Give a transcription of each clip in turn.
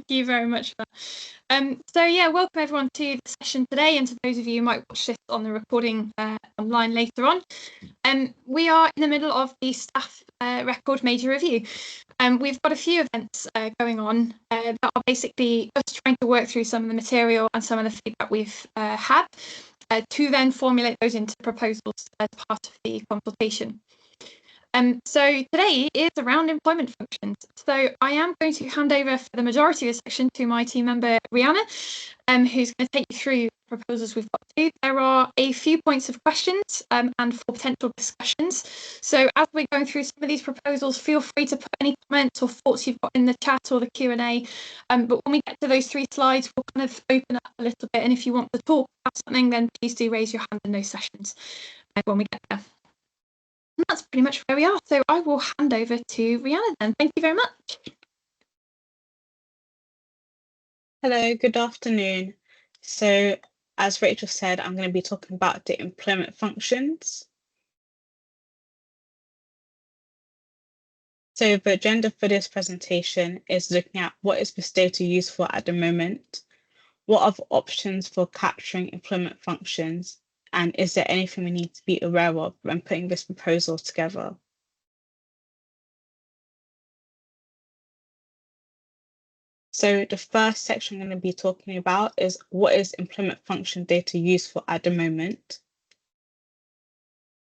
Thank you very much for that. So yeah, welcome everyone to the session today, and to those of you who might watch this on the recording online later on. We are in the middle of the staff record major review. We've got a few events going on that are basically us trying to work through some of the material and some of the feedback we've had to then formulate those into proposals as part of the consultation. So today is around employment functions. So I am going to hand over for the majority of the section to my team member, Rihanna, who's going to take you through the proposals we've got to do. There are a few points of questions and for potential discussions. So as we're going through some of these proposals, feel free to put any comments or thoughts you've got in the chat or the Q&A. But when we get to those 3 slides, we'll kind of open up a little bit. And if you want to talk about something, then please do raise your hand in those sessions when we get there. And that's pretty much where we are. So I will hand over to Rihanna then. Thank you very much. Hello, good afternoon. So as Rachel said, I'm going to be talking about the employment functions. So the agenda for this presentation is looking at what is this data used for at the moment, what are the options for capturing employment functions, and is there anything we need to be aware of when putting this proposal together? So the first section I'm going to be talking about is what is employment function data used for at the moment.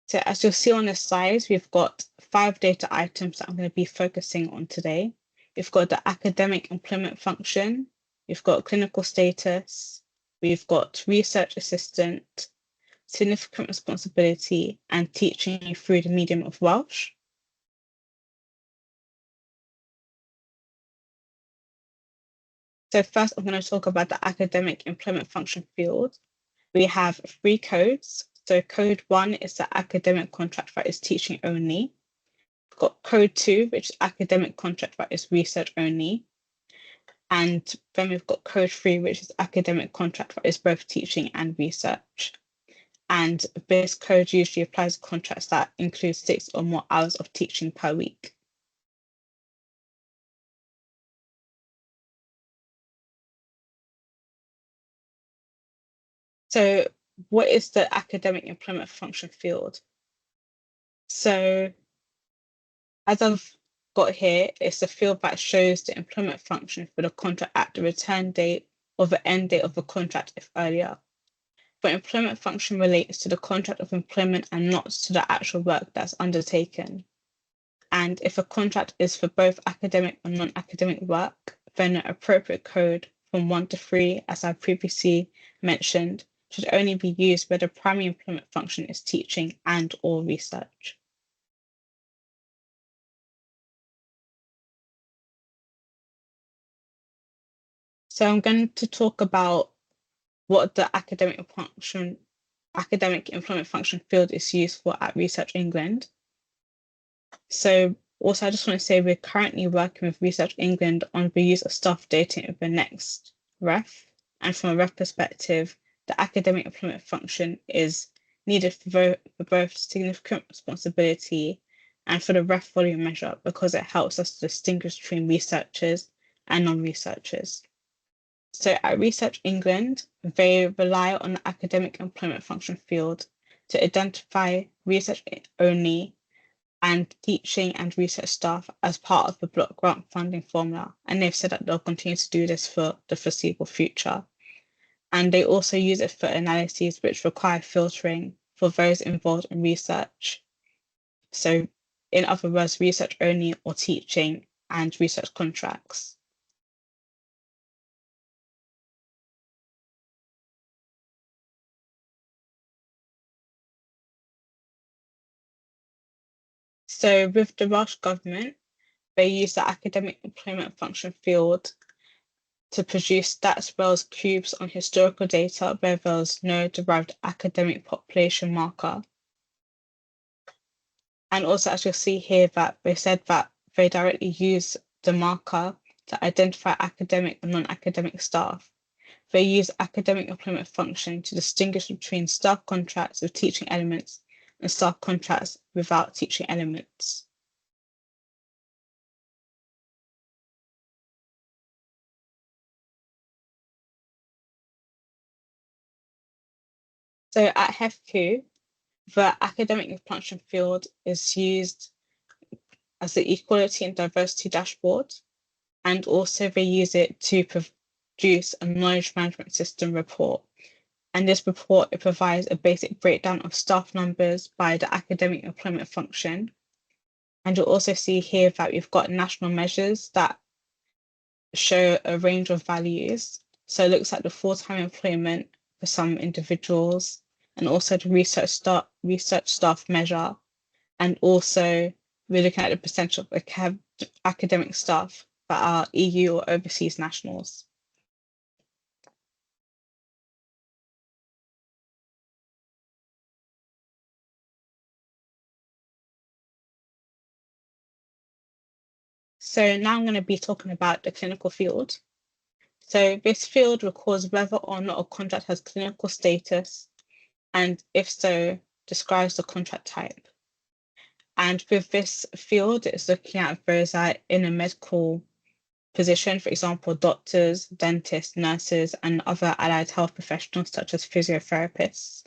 So as you'll see on the slides, we've got 5 data items that I'm going to be focusing on today. We've got the academic employment function, we've got clinical status, we've got research assistant, significant responsibility, and teaching through the medium of Welsh. So first, I'm going to talk about the academic employment function field. We have 3 codes. So code 1 is the academic contract that is teaching only. We've got code 2, which is academic contract that is research only. And then we've got code 3, which is academic contract that is both teaching and research. And this code usually applies to contracts that include 6 or more hours of teaching per week. So what is the academic employment function field? So as I've got here, it's the field that shows the employment function for the contract at the return date or the end date of the contract if earlier. The employment function relates to the contract of employment and not to the actual work that's undertaken. And if a contract is for both academic and non-academic work, then the appropriate code from 1 to 3, as I previously mentioned, should only be used where the primary employment function is teaching and or research. So I'm going to talk about what the academic employment function field is used for at Research England. So also, I just want to say we're currently working with Research England on the use of staff data in the next REF. And from a REF perspective, the academic employment function is needed for both significant responsibility and for the REF volume measure because it helps us to distinguish between researchers and non-researchers. So at Research England, they rely on the academic employment function field to identify research only and teaching and research staff as part of the block grant funding formula. And they've said that they'll continue to do this for the foreseeable future. And they also use it for analyses which require filtering for those involved in research. So in other words, research only or teaching and research contracts. So with the Welsh Government, they use the academic employment function field to produce Stats Wales cubes on historical data where there's no derived academic population marker. And also, as you'll see here, that they said that they directly use the marker to identify academic and non-academic staff. They use academic employment function to distinguish between staff contracts with teaching elements and staff contracts without teaching elements. So at HEFQ, the academic function field is used as the equality and diversity dashboard, and also they use it to produce a knowledge management system report. And this report, it provides a basic breakdown of staff numbers by the academic employment function. And you'll also see here that we've got national measures that show a range of values. So it looks at the full-time employment for some individuals, and also the research staff measure. And also we're looking at the percentage of academic staff that are EU or overseas nationals. So now I'm going to be talking about the clinical field. So this field records whether or not a contract has clinical status, and if so, describes the contract type. And with this field, it's looking at those that are in a medical position, for example, doctors, dentists, nurses, and other allied health professionals such as physiotherapists.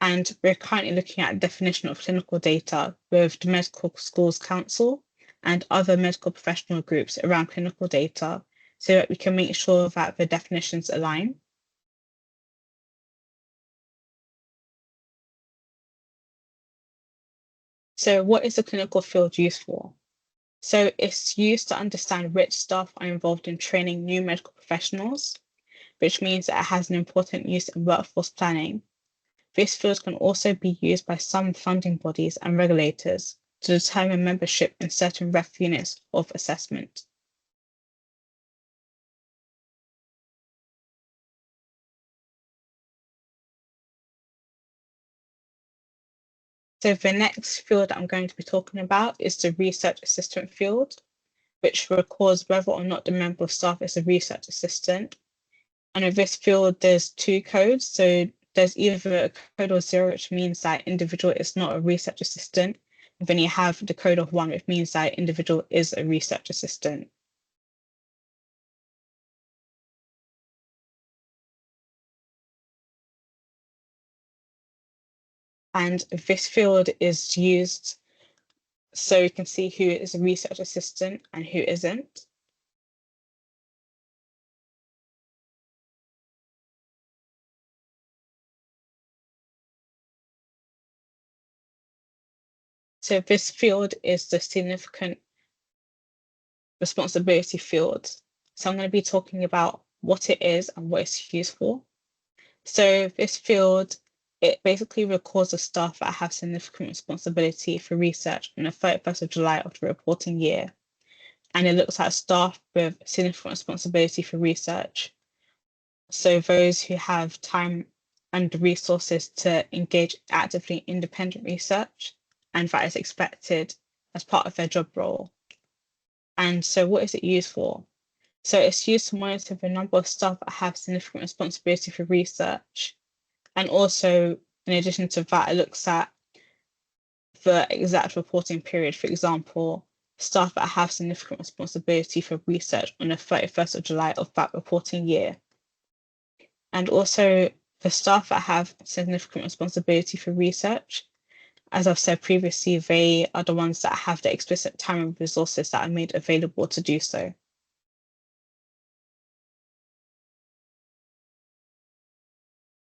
And we're currently looking at definition of clinical data with the Medical Schools Council and other medical professional groups around clinical data, so that we can make sure that the definitions align. So what is the clinical field used for? So it's used to understand which staff are involved in training new medical professionals, which means that it has an important use in workforce planning. This field can also be used by some funding bodies and regulators to determine membership in certain REF units of assessment. So the next field I'm going to be talking about is the research assistant field, which records whether or not the member of staff is a research assistant. And in this field, there's two codes. So there's either a code of 0, which means that individual is not a research assistant. And then you have the code of 1, which means that individual is a research assistant. And this field is used so you can see who is a research assistant and who isn't. So this field is the significant responsibility field. So I'm going to be talking about what it is and what it's used for. So this field, it basically records the staff that have significant responsibility for research on the 31st of July of the reporting year. And it looks at staff with significant responsibility for research. So those who have time and resources to engage actively in independent research, and that is expected as part of their job role. And so what is it used for? So it's used to monitor the number of staff that have significant responsibility for research. And also, in addition to that, it looks at the exact reporting period. For example, staff that have significant responsibility for research on the 31st of July of that reporting year. And also the staff that have significant responsibility for research, as I've said previously, they are the ones that have the explicit time and resources that are made available to do so.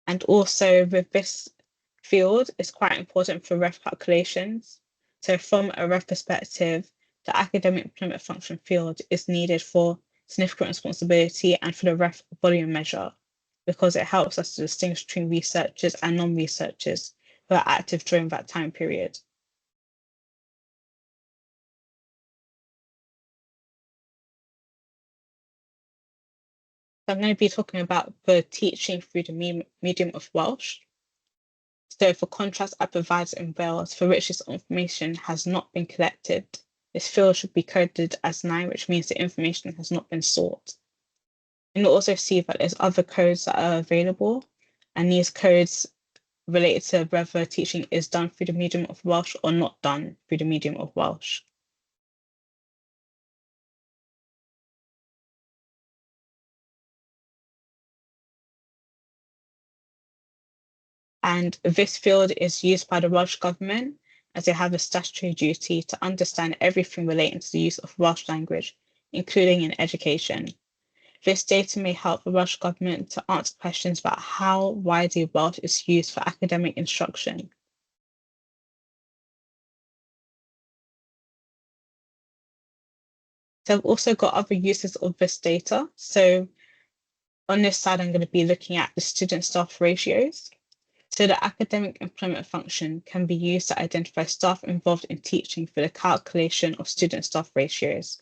And also with this field, it's quite important for REF calculations. So from a REF perspective, the academic employment function field is needed for significant responsibility and for the REF volume measure, because it helps us to distinguish between researchers and non-researchers who are active during that time period. So I'm going to be talking about the teaching through the medium of Welsh. So for contracts are provided in Wales for which this information has not been collected, this field should be coded as 9, which means the information has not been sought. And you'll also see that there's other codes that are available, and these codes relate to whether teaching is done through the medium of Welsh or not done through the medium of Welsh. And this field is used by the Welsh Government as they have a statutory duty to understand everything relating to the use of Welsh language, including in education. This data may help the Welsh Government to answer questions about how widely Welsh is used for academic instruction. So I've also got other uses of this data. So on this side, I'm going to be looking at the student-staff ratios. So the academic employment function can be used to identify staff involved in teaching for the calculation of student-staff ratios.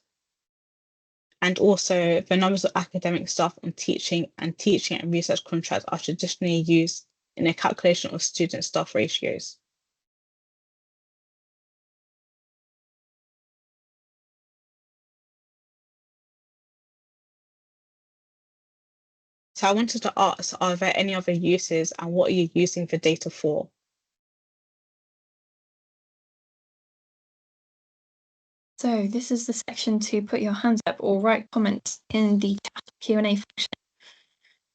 And also the numbers of academic staff on teaching and research contracts are traditionally used in a calculation of student-staff ratios. So I wanted to ask, are there any other uses and what are you using the data for? So this is the section to put your hands up or write comments in the chat Q&A function.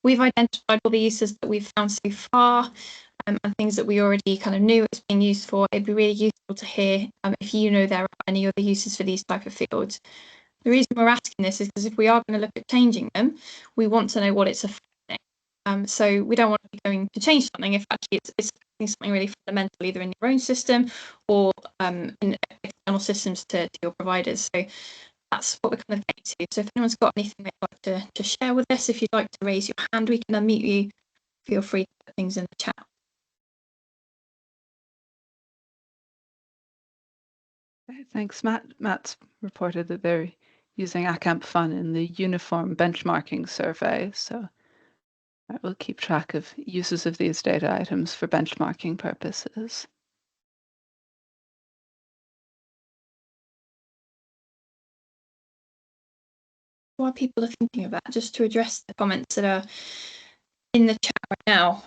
We've identified all the uses that we've found so far and things that we already kind of knew it's being used for. It'd be really useful to hear if you know there are any other uses for these type of fields. The reason we're asking this is because if we are going to look at changing them, we want to know what it's affecting. So we don't want to be going to change something if actually it's affecting something really fundamental, either in your own system or in external systems to your providers. So that's what we're kind of getting to. So if anyone's got anything they'd like to share with us, if you'd like to raise your hand, we can unmute you. Feel free to put things in the chat. Okay, thanks, Matt. Matt's reported that they're using ACAMP Fun in the uniform benchmarking survey. So I will keep track of uses of these data items for benchmarking purposes. While people are thinking of that, just to address the comments that are in the chat right now.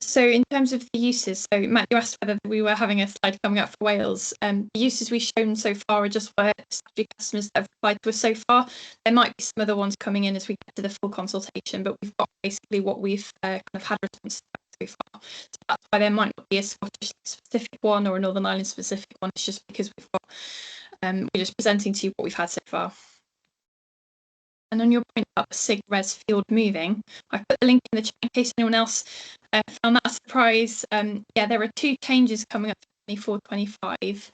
So in terms of the uses, so Matt, you asked whether we were having a slide coming up for Wales. The uses we've shown so far are just for statutory customers that have applied to us so far. There might be some other ones coming in as we get to the full consultation, but we've got basically what we've kind of had response to so far. So that's why there might not be a Scottish specific one or a Northern Ireland specific one. It's just because we've got we're just presenting to you what we've had so far. And on your point about the SIG-RES field moving, I put the link in the chat in case anyone else found that a surprise. Yeah, there are two changes coming up for 24-25,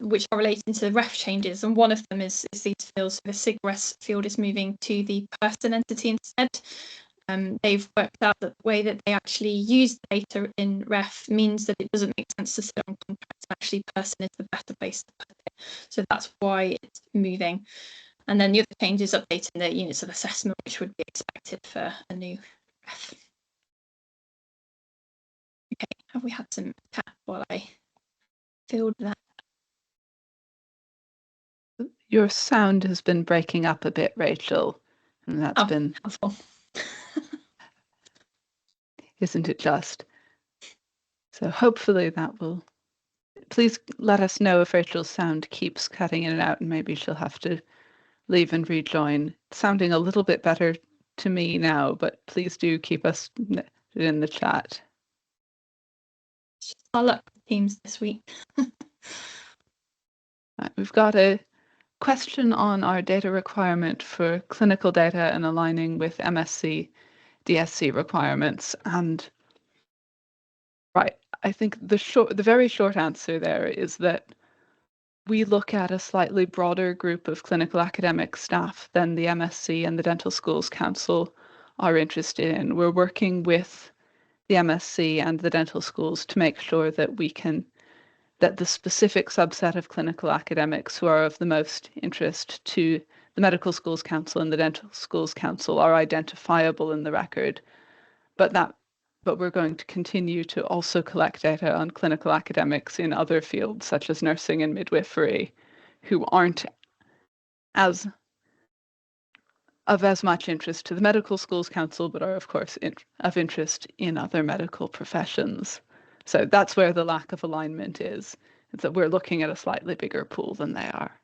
which are relating to the ref changes, and one of them is these fields. So the SIG-RES field is moving to the person entity instead. They've worked out that the way that they actually use the data in ref means that it doesn't make sense to sit on contracts. Actually, person is the better place to put it. So that's why it's moving. And then the other change is updating the units of assessment, which would be expected for a new ref. Okay, have we had some chat while I filled that? Your sound has been breaking up a bit, Rachel, and that's been helpful. Isn't it just? So hopefully that will. Please let us know if Rachel's sound keeps cutting in and out, and maybe she'll have to leave and rejoin. It's sounding a little bit better to me now, but please do keep us in the chat. I'll look at Teams this week. We've got a question on our data requirement for clinical data and aligning with MSc DSC requirements. And right, I think the very short answer there is that we look at a slightly broader group of clinical academic staff than the MSc and the Dental Schools Council are interested in. We're working with the MSc and the dental schools to make sure that that the specific subset of clinical academics who are of the most interest to the Medical Schools Council and the Dental Schools Council are identifiable in the record. But we're going to continue to also collect data on clinical academics in other fields, such as nursing and midwifery, who aren't of as much interest to the Medical Schools Council, but are, of course, of interest in other medical professions. So that's where the lack of alignment is. It's that we're looking at a slightly bigger pool than they are.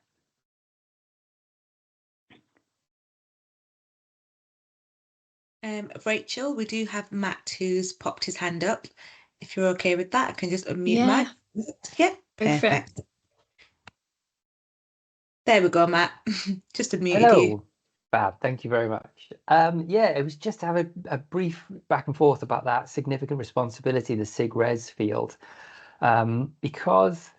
Rachel, we do have Matt who's popped his hand up. If you're okay with that, I can just unmute Yeah. Matt. Yeah, Go for it. perfect. There we go, Matt. Just unmuted you. Hello, Fab. Thank you very much. Yeah, it was just to have a brief back and forth about that significant responsibility, the SIG-RES field, because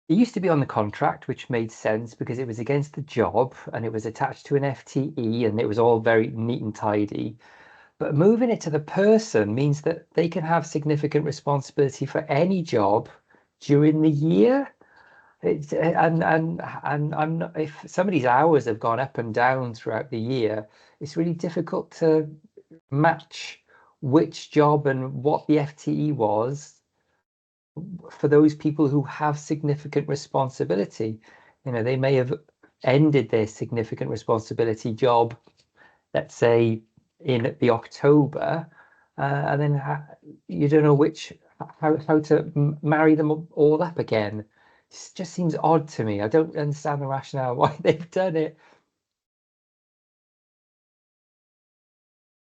it used to be on the contract, which made sense because it was against the job and it was attached to an FTE and it was all very neat and tidy. But moving it to the person means that they can have significant responsibility for any job during the year. It's and I'm not, if somebody's hours have gone up and down throughout the year, it's really difficult to match which job and what the FTE was for those people who have significant responsibility. You know, they may have ended their significant responsibility job, let's say in the October, and then you don't know how to marry them all up again. It just seems odd to me. I don't understand the rationale why they've done it.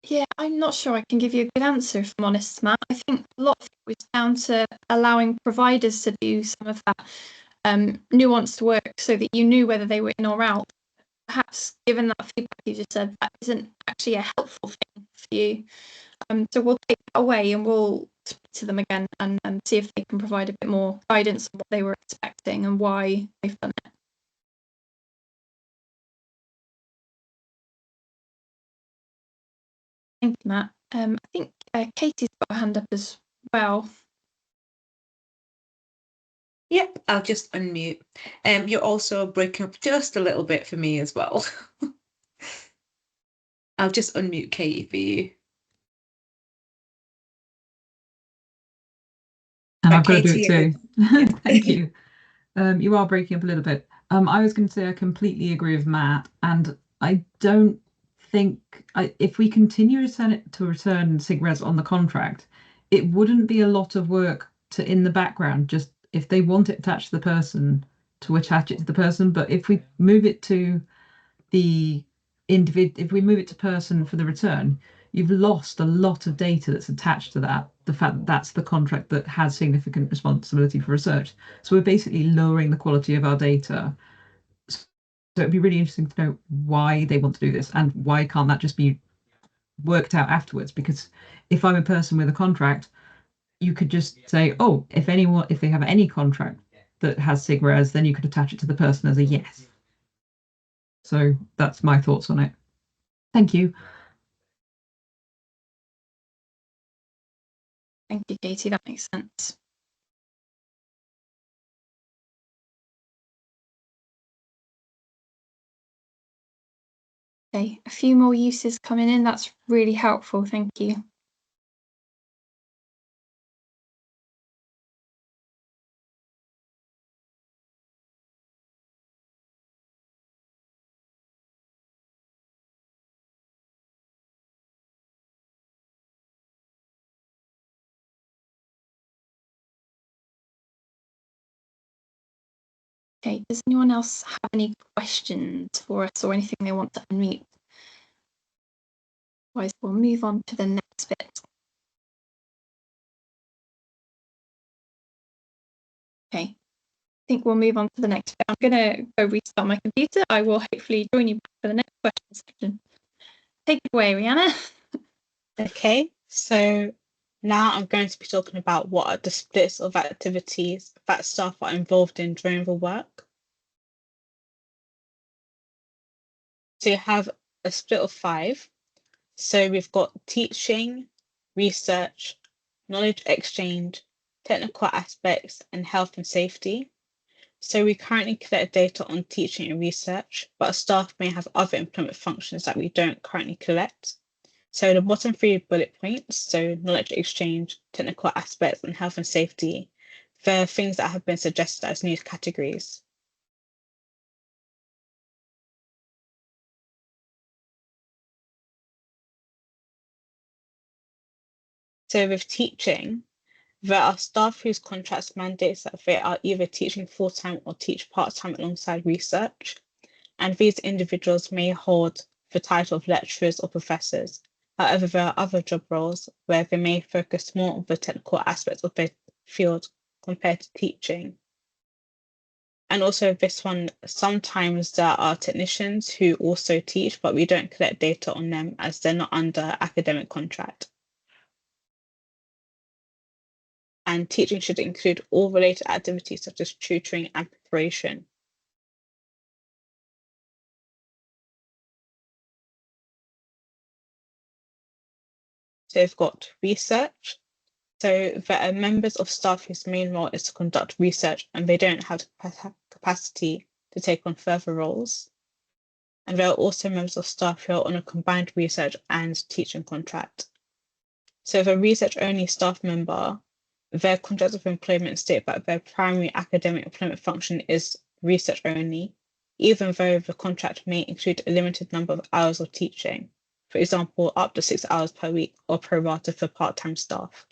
Yeah, I'm not sure I can give you a good answer, if I'm honest, Matt. I think a lot of it was down to allowing providers to do some of that nuanced work so that you knew whether they were in or out. Perhaps given that feedback you just said, that isn't actually a helpful thing for you. So we'll take that away and we'll speak to them again and see if they can provide a bit more guidance on what they were expecting and why they've done it. Thank you, Matt. I think Katie's got her hand up as well. Yep, I'll just unmute. You're also breaking up just a little bit for me as well. I'll just unmute Katie for you. And Right, I've got to do Katie, it too. yeah. Thank you. You are breaking up a little bit. I was going to say I completely agree with Matt, and I don't think if we continue to return SIG-RES on the contract, it wouldn't be a lot of work to in the background. Just if they want it attached to the person, to attach it to the person. But if we move it to the individual, if we move it to person for the return, you've lost a lot of data that's attached to that. The fact that that's the contract that has significant responsibility for research. So we're basically lowering the quality of our data. So it'd be really interesting to know why they want to do this and why can't that just be worked out afterwards? Because if I'm a person with a contract, you could just say, oh, if they have any contract that has SIG-RES, then you could attach it to the person as a yes. So that's my thoughts on it. Thank you. Thank you, Katie. That makes sense. Okay, a few more uses coming in. That's really helpful. Thank you. Okay, does anyone else have any questions for us or anything they want to unmute? Otherwise, we'll move on to the next bit. Okay, I think we'll move on to the next bit. I'm going to go restart my computer. I will hopefully join you for the next question section. Take it away, Rihanna. Okay, so now I'm going to be talking about what are the splits of activities that staff are involved in during the work. So you have a split of 5. So we've got teaching, research, knowledge exchange, technical aspects, and health and safety. So we currently collect data on teaching and research, but staff may have other employment functions that we don't currently collect. So the bottom 3 bullet points, so knowledge exchange, technical aspects, and health and safety, they're things that have been suggested as new categories. So with teaching, there are staff whose contracts mandates that they are either teaching full-time or teach part-time alongside research, and these individuals may hold the title of lecturers or professors. However, there are other job roles where they may focus more on the technical aspects of their field compared to teaching. And also this one, sometimes there are technicians who also teach, but we don't collect data on them as they're not under academic contract. And teaching should include all related activities such as tutoring and preparation. So we've got research. So there are members of staff whose main role is to conduct research and they don't have the capacity to take on further roles. And there are also members of staff who are on a combined research and teaching contract. So if a research-only staff member, their contract of employment state that their primary academic employment function is research only, even though the contract may include a limited number of hours of teaching, for example, up to 6 hours per week or pro rata for part-time staff.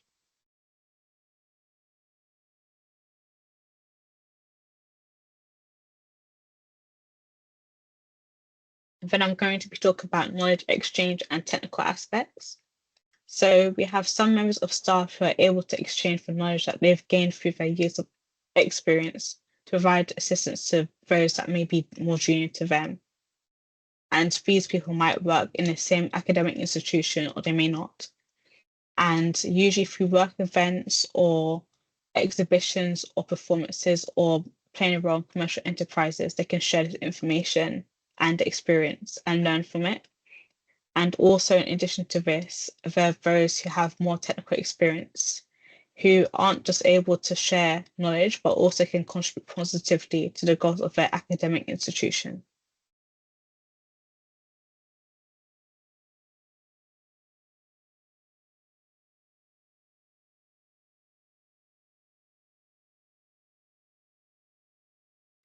Then I'm going to be talking about knowledge exchange and technical aspects. So we have some members of staff who are able to exchange the knowledge that they've gained through their years of experience to provide assistance to those that may be more junior to them. And these people might work in the same academic institution or they may not. And usually through work events or exhibitions or performances or playing a role in commercial enterprises, they can share this information and experience and learn from it. And also, in addition to this, there are those who have more technical experience who aren't just able to share knowledge, but also can contribute positively to the goals of their academic institution.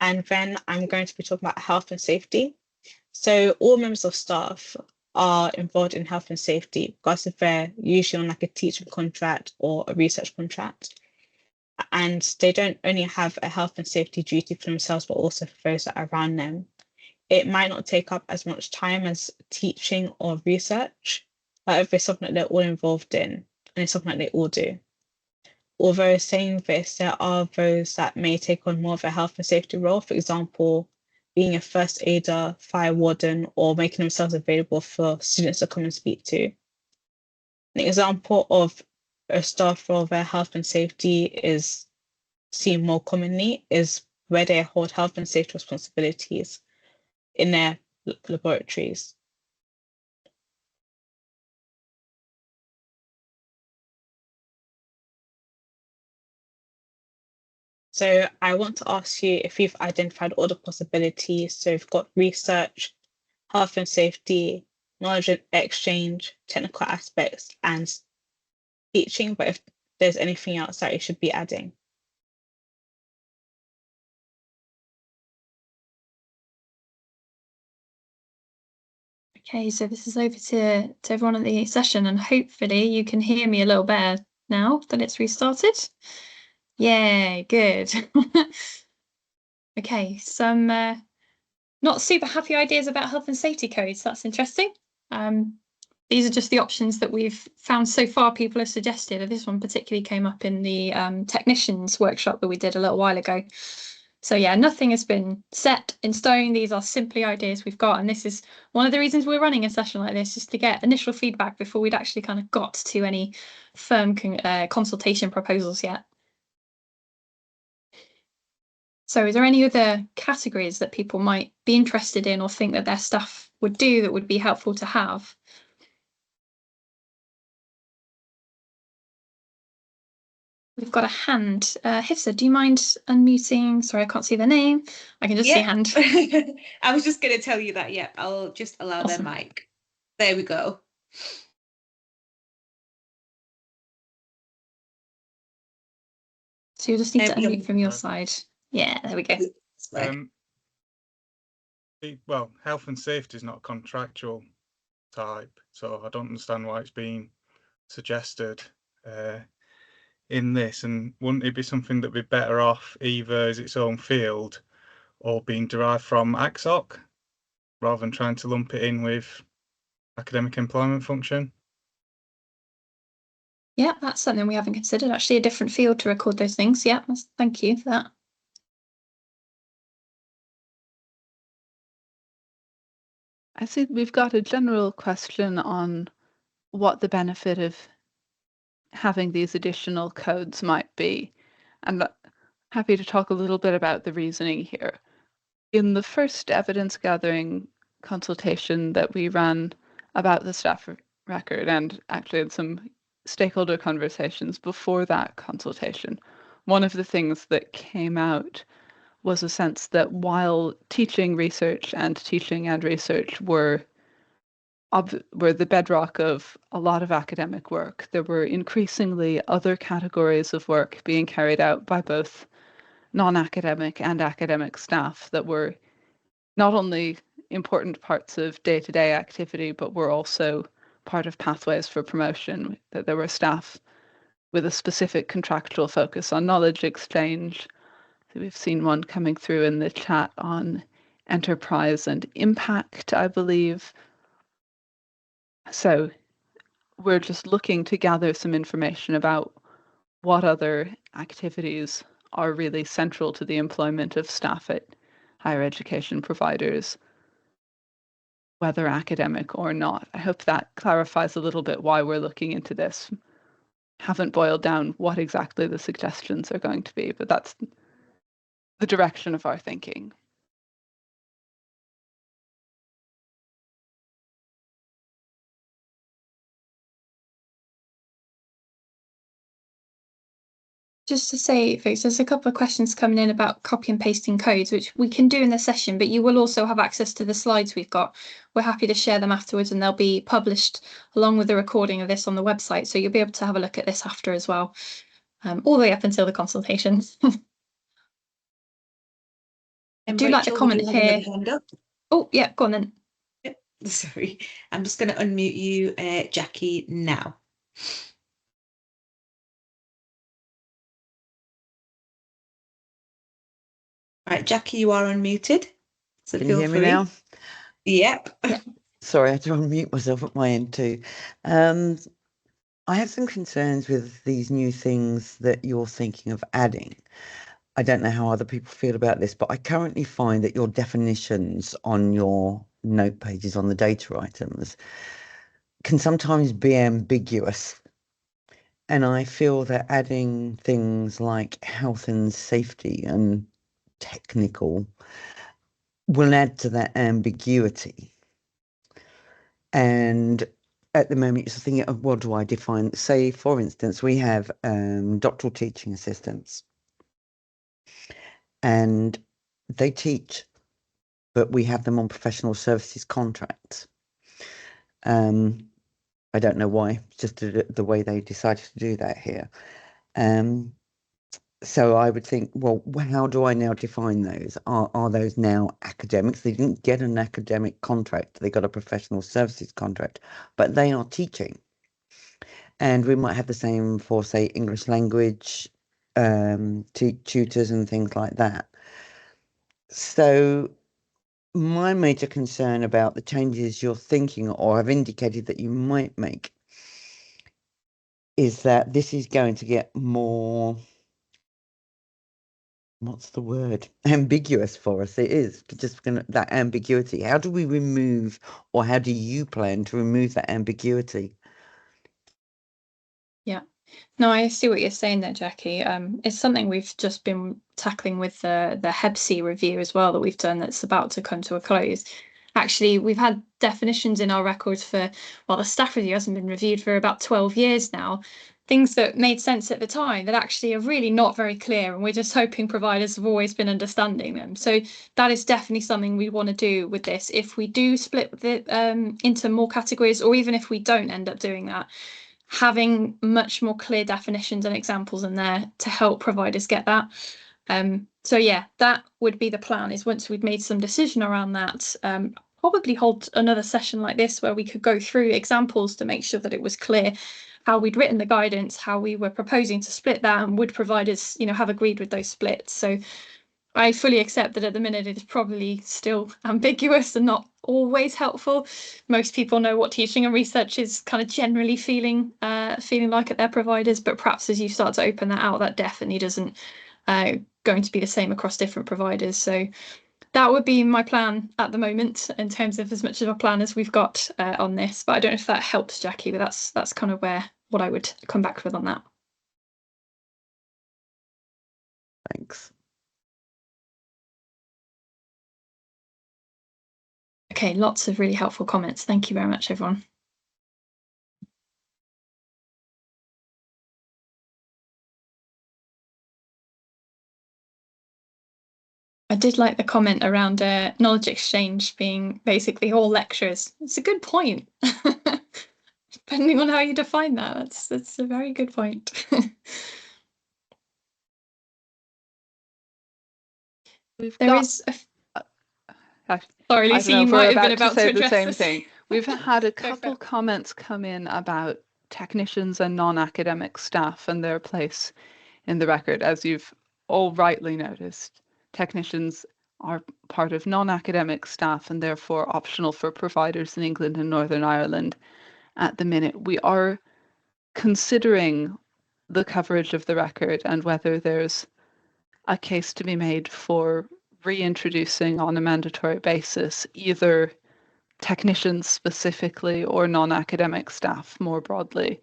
And then I'm going to be talking about health and safety. So all members of staff are involved in health and safety, because if they're usually on like a teaching contract or a research contract. And they don't only have a health and safety duty for themselves, but also for those that are around them. It might not take up as much time as teaching or research, however, it's something that they're all involved in, and it's something that they all do. Although saying this, there are those that may take on more of a health and safety role, for example, being a first aider, fire warden, or making themselves available for students to come and speak to. An example of a staff role where health and safety is seen more commonly is where they hold health and safety responsibilities in their laboratories. So I want to ask you if you've identified all the possibilities. So you've got research, health and safety, knowledge exchange, technical aspects, and teaching, but if there's anything else that you should be adding. Okay, so this is over to everyone at the session, and hopefully you can hear me a little better now that it's restarted. Yeah, good. Okay, some not super happy ideas about health and safety codes. That's interesting. These are just the options that we've found so far people have suggested. And this one particularly came up in the technicians workshop that we did a little while ago. So yeah, nothing has been set in stone. These are simply ideas we've got. And this is one of the reasons we're running a session like this, is to get initial feedback before we'd actually kind of got to any firm consultation proposals yet. So is there any other categories that people might be interested in or think that their staff would do that would be helpful to have? We've got a hand. Hifsa, do you mind unmuting? Sorry, I can't see their name. I can just see a hand. I was just going to tell you that. Yeah, I'll just allow Awesome. their mic. There we go. So you'll just need to unmute from your side. Yeah, there we go. Well, health and safety is not contractual type, so I don't understand why it's being suggested in this. And wouldn't it be something that'd be better off either as its own field or being derived from ACSOC rather than trying to lump it in with academic employment function? Yeah, that's something we haven't considered, actually, a different field to record those things. Yeah, thank you for that. I see we've got a general question on what the benefit of having these additional codes might be. And happy to talk a little bit about the reasoning here. In the first evidence gathering consultation that we ran about the staff record, and actually had some stakeholder conversations before that consultation, one of the things that came out was a sense that while teaching and research were the bedrock of a lot of academic work, there were increasingly other categories of work being carried out by both non-academic and academic staff that were not only important parts of day-to-day activity, but were also part of pathways for promotion, that there were staff with a specific contractual focus on knowledge exchange. So we've seen one coming through in the chat on enterprise and impact, I believe. So we're just looking to gather some information about what other activities are really central to the employment of staff at higher education providers, whether academic or not. I hope that clarifies a little bit why we're looking into this. Haven't boiled down what exactly the suggestions are going to be, but that's the direction of our thinking. Just to say, folks, there's a couple of questions coming in about copy and pasting codes, which we can do in the session, but you will also have access to the slides we've got. We're happy to share them afterwards, and they'll be published along with the recording of this on the website. So you'll be able to have a look at this after as well, all the way up until the consultations. I do like the comment here. Oh, yeah, go on then. Yep. Sorry, I'm just going to unmute you, Jackie, now. Right, Jackie, you are unmuted. So can you hear me now? Yep. Sorry, I had to unmute myself at my end too. I have some concerns with these new things that you're thinking of adding. I don't know how other people feel about this, but I currently find that your definitions on your note pages on the data items can sometimes be ambiguous. And I feel that adding things like health and safety and technical will add to that ambiguity. And at the moment, you're thinking of what do I define? Say, for instance, we have doctoral teaching assistants, and they teach, but we have them on professional services contracts. I don't know why, it's just the way they decided to do that here. So I would think, well, how do I now define those? Are those now academics? They didn't get an academic contract. They got a professional services contract, but they are teaching. And we might have the same for, say, English language tutors and things like that. So my major concern about the changes you're thinking or have indicated that you might make is that this is going to get more, what's the word? Ambiguous for us. It is just that ambiguity. How do we remove, or how do you plan to remove that ambiguity? Yeah, no, I see what you're saying there, Jackie. It's something we've just been tackling with the HEBC review as well that we've done that's about to come to a close. Actually, we've had definitions in our records for, well, the staff review hasn't been reviewed for about 12 years now. Things that made sense at the time that actually are really not very clear, and we're just hoping providers have always been understanding them. So that is definitely something we want to do with this. If we do split it into more categories, or even if we don't end up doing that, having much more clear definitions and examples in there to help providers get that. So yeah, that would be the plan, is once we've made some decision around that, probably hold another session like this where we could go through examples to make sure that it was clear how we'd written the guidance, how we were proposing to split that, and would providers, have agreed with those splits. So I fully accept that at the minute it is probably still ambiguous and not always helpful. Most people know what teaching and research is kind of generally feeling like at their providers, but perhaps as you start to open that out, that definitely doesn't going to be the same across different providers. So that would be my plan at the moment in terms of as much of a plan as we've got on this. But I don't know if that helps, Jackie, but that's kind of what I would come back with on that. Thanks. Okay, lots of really helpful comments. Thank you very much, everyone. I did like the comment around knowledge exchange being basically all lectures. It's a good point. Depending on how you define that, that's a very good point. There is sorry, Lucy, you might have been about to say address the same this. thing. We've had a Go for couple it. comments come in about technicians and non-academic staff and their place in the record. As you've all rightly noticed, technicians are part of non-academic staff and therefore optional for providers in England and Northern Ireland at the minute. We are considering the coverage of the record and whether there's a case to be made for reintroducing on a mandatory basis either technicians specifically or non-academic staff more broadly.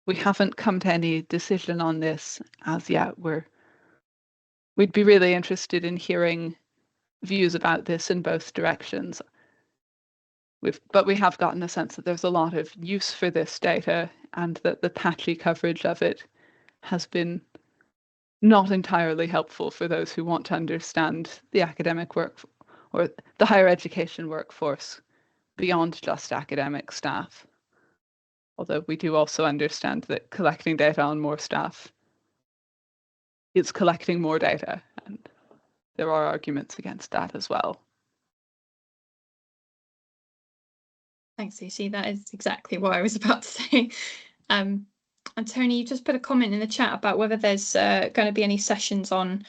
We haven't come to any decision on this as yet. We'd be really interested in hearing views about this in both directions. But we have gotten a sense that there's a lot of use for this data and that the patchy coverage of it has been not entirely helpful for those who want to understand the academic work or the higher education workforce beyond just academic staff. Although we do also understand that collecting data on more staff is collecting more data, and there are arguments against that as well. Thanks, Lucy. That is exactly what I was about to say. And Tony, you just put a comment in the chat about whether there's going to be any sessions on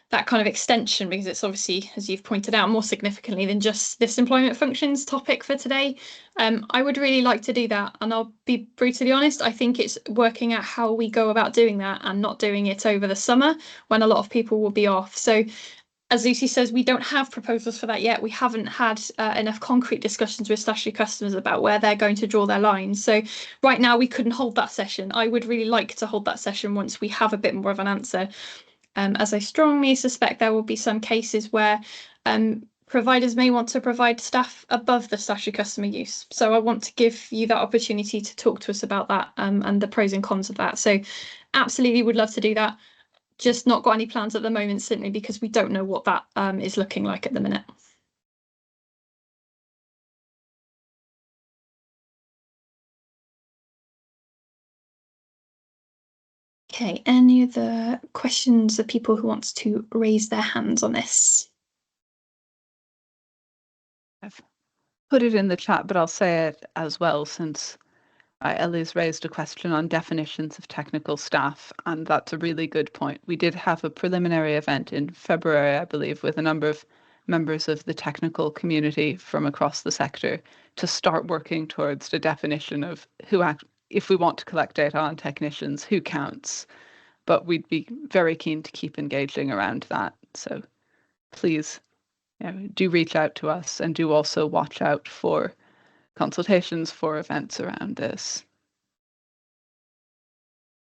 that kind of extension, because it's obviously, as you've pointed out, more significantly than just this employment functions topic for today. I would really like to do that, and I'll be brutally honest, I think it's working out how we go about doing that and not doing it over the summer when a lot of people will be off. So as Lucy says, we don't have proposals for that yet. We haven't had enough concrete discussions with statutory customers about where they're going to draw their lines. So right now we couldn't hold that session. I would really like to hold that session once we have a bit more of an answer. As I strongly suspect there will be some cases where providers may want to provide staff above the statutory customer use. So I want to give you that opportunity to talk to us about that and the pros and cons of that. So absolutely would love to do that. Just not got any plans at the moment, simply because we don't know what that is looking like at the minute. Okay, any other questions of people who want to raise their hands on this? I've put it in the chat, but I'll say it as well since Ellie's raised a question on definitions of technical staff, and that's a really good point. We did have a preliminary event in February, I believe, with a number of members of the technical community from across the sector to start working towards the definition of if we want to collect data on technicians, who counts. But we'd be very keen to keep engaging around that. So please do reach out to us, and do also watch out for consultations for events around this.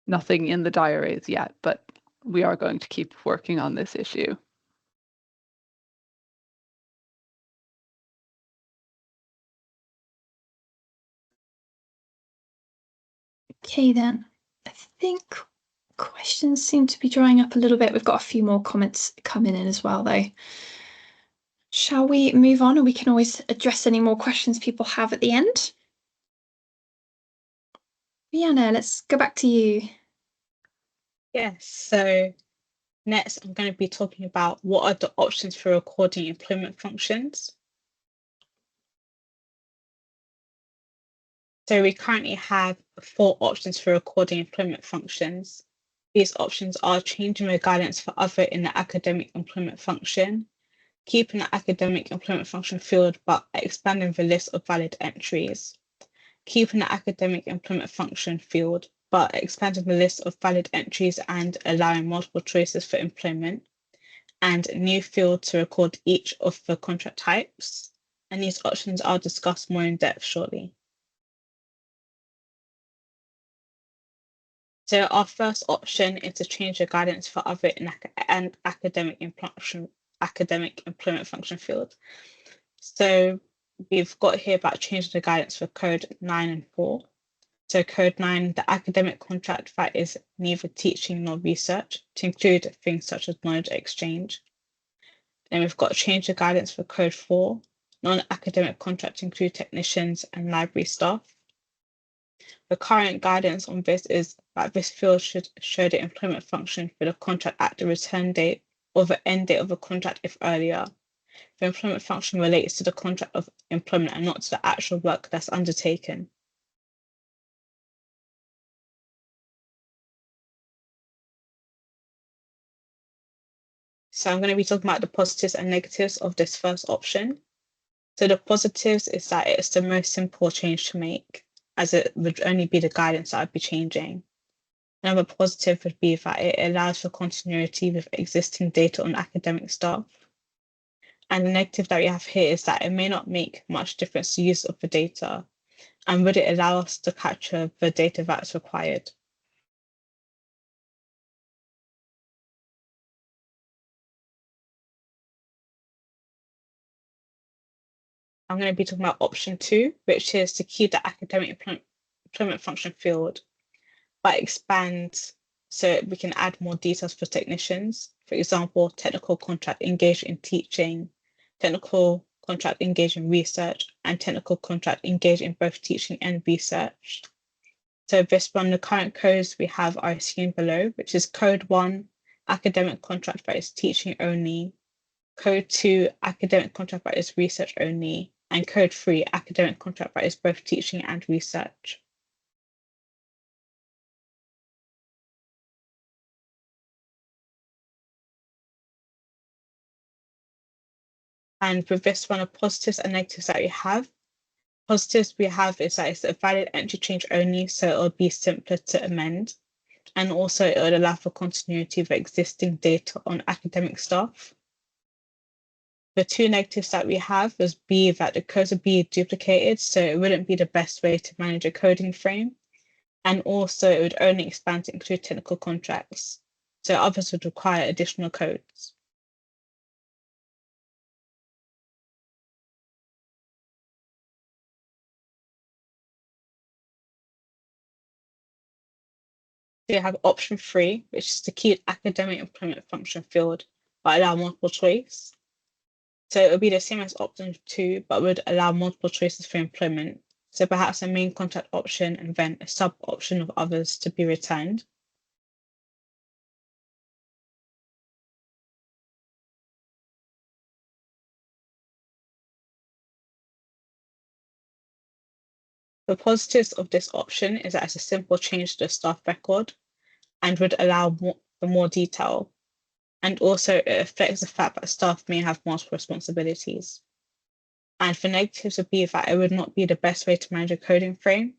Nothing in the diaries yet, but we are going to keep working on this issue. Okay, then. I think questions seem to be drying up a little bit. We've got a few more comments coming in as well, though. Shall we move on, and we can always address any more questions people have at the end? Rihanna, let's go back to you. Yes, so next I'm going to be talking about what are the options for recording employment functions. So we currently have 4 options for recording employment functions. These options are changing the guidance for other in the academic employment function, keeping the academic employment function field but expanding the list of valid entries, keeping the academic employment function field but expanding the list of valid entries and allowing multiple choices for employment, and a new field to record each of the contract types. And these options I'll discuss more in depth shortly. So our first option is to change the guidance for other and academic employment function field. So we've got here about changing the guidance for code 9 and 4. So code 9, the academic contract that is neither teaching nor research, to include things such as knowledge exchange. Then we've got change the guidance for code 4, non-academic contract to include technicians and library staff. The current guidance on this is that this field should show the employment function for the contract at the return date or the end date of the contract if earlier. The employment function relates to the contract of employment and not to the actual work that's undertaken. So I'm going to be talking about the positives and negatives of this first option. So the positives is that it's the most simple change to make, as it would only be the guidance that I'd be changing. Another positive would be that it allows for continuity with existing data on academic staff. And the negative that we have here is that it may not make much difference to use of the data, and would it allow us to capture the data that's required. I'm going to be talking about option 2, which is to keep the academic employment function field, but expand so we can add more details for technicians. For example, technical contract engaged in teaching, technical contract engaged in research, and technical contract engaged in both teaching and research. So this one, the current codes we have are assumed below, which is code 1, academic contract that is teaching only, code 2, academic contract that is research only, and code 3, academic contract that is both teaching and research. And with this one, the positives and negatives that we have. Positives we have is that it's a valid entry change only, so it'll be simpler to amend. And also it would allow for continuity of existing data on academic staff. The two negatives that we have was B, that the codes would be duplicated, so it wouldn't be the best way to manage a coding frame. And also it would only expand to include technical contracts, so others would require additional codes. So you have option 3, which is to keep academic employment function field, but allow multiple choice. So it would be the same as option 2, but would allow multiple choices for employment. So perhaps a main contract option and then a sub option of others to be returned. The positives of this option is that it's a simple change to the staff record and would allow for more detail. And also it affects the fact that staff may have multiple responsibilities. And the negatives would be that it would not be the best way to manage a coding frame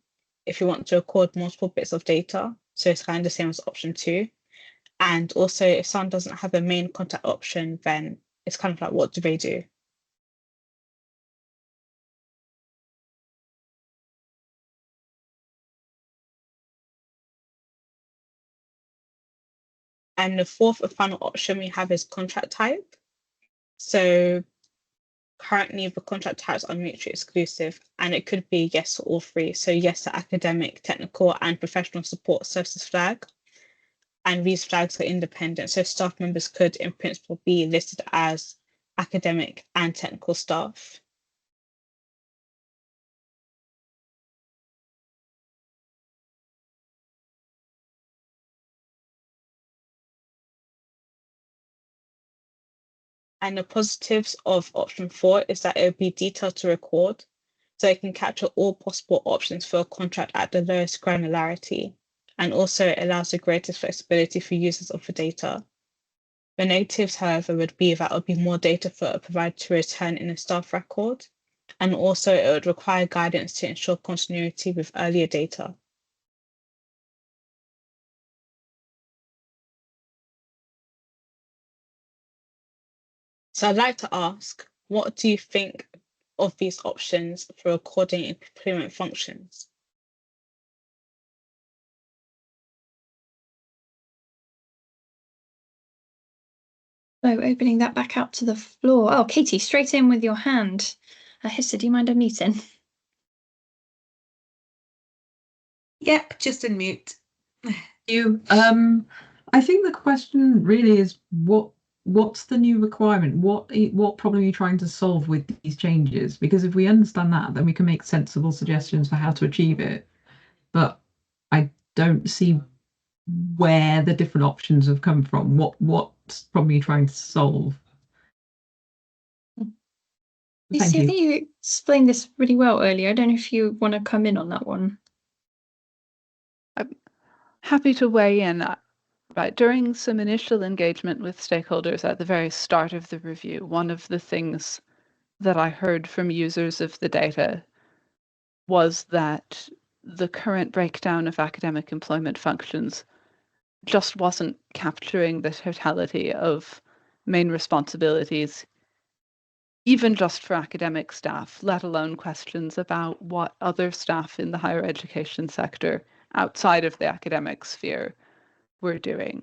if you want to record multiple bits of data. So it's kind of the same as option 2. And also if someone doesn't have a main contact option, then it's kind of like, what do they do? And the fourth and final option we have is contract type. So currently the contract types are mutually exclusive, and it could be yes to all three. So yes to academic, technical, and professional support services flag. And these flags are independent. So staff members could in principle be listed as academic and technical staff. And the positives of option 4 is that it would be detailed to record, so it can capture all possible options for a contract at the lowest granularity. and also it allows the greatest flexibility for users of the data. The negatives, however, would be that it would be more data for a provider to return in a staff record, and also it would require guidance to ensure continuity with earlier data. So I'd like to ask, what do you think of these options for recording employment functions? So opening that back out to the floor. Oh, Katie, straight in with your hand. Hissa, do you mind unmuting? Yep, just unmute. I think the question really is what's the new requirement? What problem are you trying to solve with these changes? Because if we understand that, then we can make sensible suggestions for how to achieve it. But I don't see where the different options have come from. What problem are you trying to solve? Lucy, I think you explained this really well earlier. I don't know if you want to come in on that one. I'm happy to weigh in. Right, during some initial engagement with stakeholders at the very start of the review, one of the things that I heard from users of the data was that the current breakdown of academic employment functions just wasn't capturing the totality of main responsibilities, even just for academic staff, let alone questions about what other staff in the higher education sector outside of the academic sphere were doing.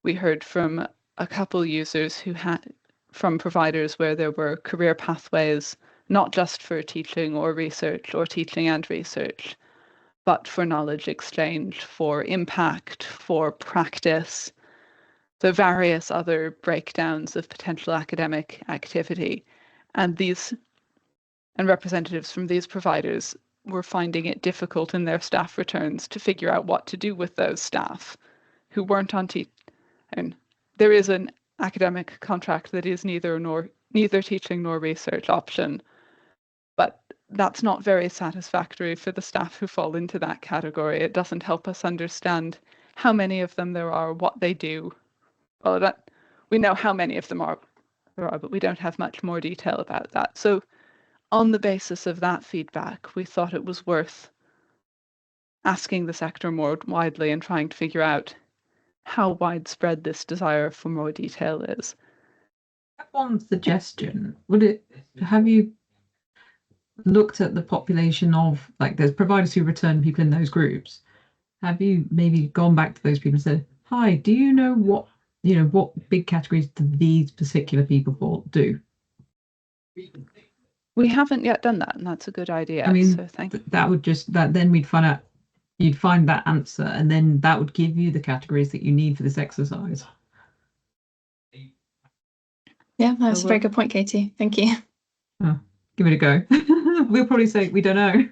We heard from a couple users who had from providers where there were career pathways, not just for teaching or research or teaching and research, but for knowledge exchange, for impact, for practice, the various other breakdowns of potential academic activity. And representatives from these providers were finding it difficult in their staff returns to figure out what to do with those staff who weren't on and there is an academic contract that is neither teaching nor research option, but that's not very satisfactory for the staff who fall into that category. It doesn't help us understand how many of them there are, what they do. Well, we know how many of them there are, but we don't have much more detail about that. So on the basis of that feedback, we thought it was worth asking the sector more widely and trying to figure out how widespread this desire for more detail is. One suggestion, have you looked at the population of, like, there's providers who return people in those groups? Have you maybe gone back to those people and said, hi, do you know what big categories do these particular people do? We haven't yet done that, and that's a good idea. I mean, so thank you. That would just then we'd find out. You'd find that answer, and then that would give you the categories that you need for this exercise. Yeah, that's a very good point, Katie. Thank you. Oh, give it a go. We'll probably say we don't know.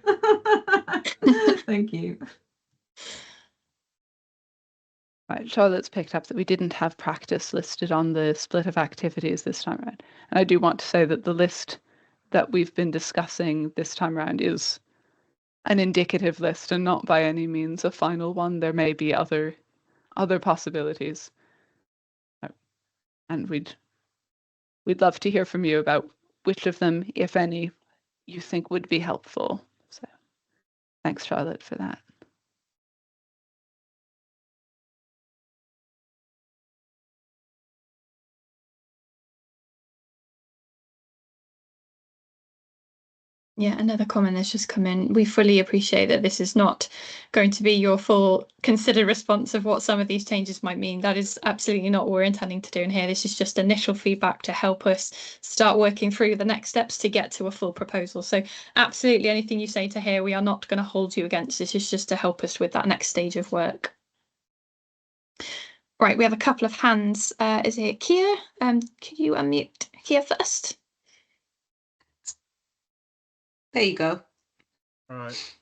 Thank you. Right, Charlotte's picked up that we didn't have practice listed on the split of activities this time around. And I do want to say that the list that we've been discussing this time around is an indicative list and not by any means a final one. There may be other possibilities. And we'd love to hear from you about which of them, if any, you think would be helpful. So thanks, Charlotte, for that. Yeah, another comment has just come in. We fully appreciate that this is not going to be your full considered response of what some of these changes might mean. That is absolutely not what we're intending to do in here. This is just initial feedback to help us start working through the next steps to get to a full proposal. So absolutely anything you say to here, we are not going to hold you against. This is just to help us with that next stage of work. Right, we have a couple of hands. Is it Kia? Could you unmute Kia first? There you go. Right.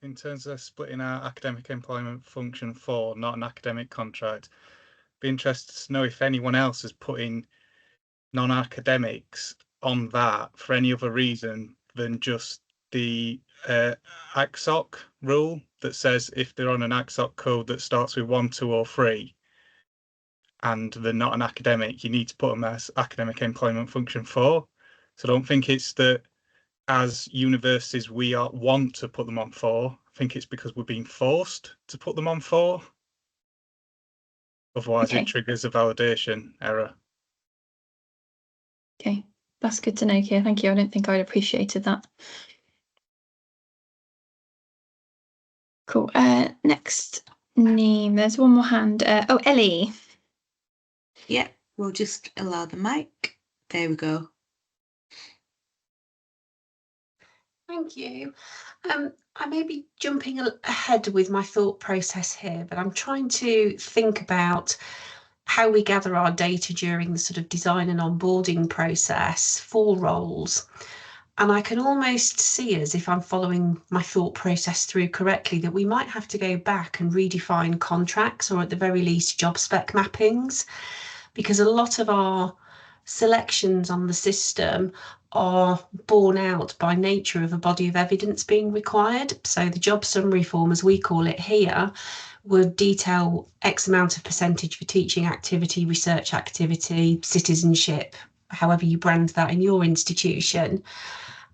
In terms of splitting our academic employment function for not an academic contract, be interested to know if anyone else is putting non-academics on that for any other reason than just the ACSOC rule. that says if they're on an ACSOC code that starts with 1, 2, or 3, and they're not an academic, you need to put them as academic employment function 4. So I don't think it's that as universities we want to put them on 4. I think it's because we're being forced to put them on 4. Otherwise, Okay. it triggers a validation error. Okay, that's good to know, Keir. Thank you. I don't think I'd appreciated that. Cool. Next name. There's one more hand. Oh, Ellie. Yeah, we'll just allow the mic. There we go. Thank you. I may be jumping ahead with my thought process here, but I'm trying to think about how we gather our data during the sort of design and onboarding process for roles. And I can almost see, as if I'm following my thought process through correctly, that we might have to go back and redefine contracts, or at the very least job spec mappings, because a lot of our selections on the system are borne out by nature of a body of evidence being required. So the job summary form, as we call it here, would detail X amount of percentage for teaching activity, research activity, citizenship, however you brand that in your institution.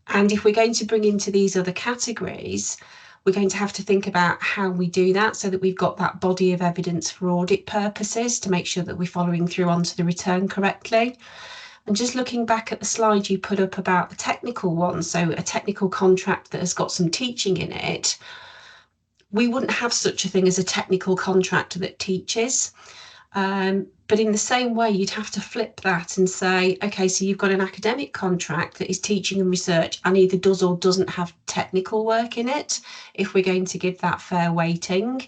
And if we're going to bring into these other categories, we're going to have to think about how we do that so that we've got that body of evidence for audit purposes to make sure that we're following through onto the return correctly. And just looking back at the slide you put up about the technical one, so a technical contract that has got some teaching in it, we wouldn't have such a thing as a technical contract that teaches. But in the same way, you'd have to flip that and say, okay, so you've got an academic contract that is teaching and research and either does or doesn't have technical work in it, if we're going to give that fair weighting.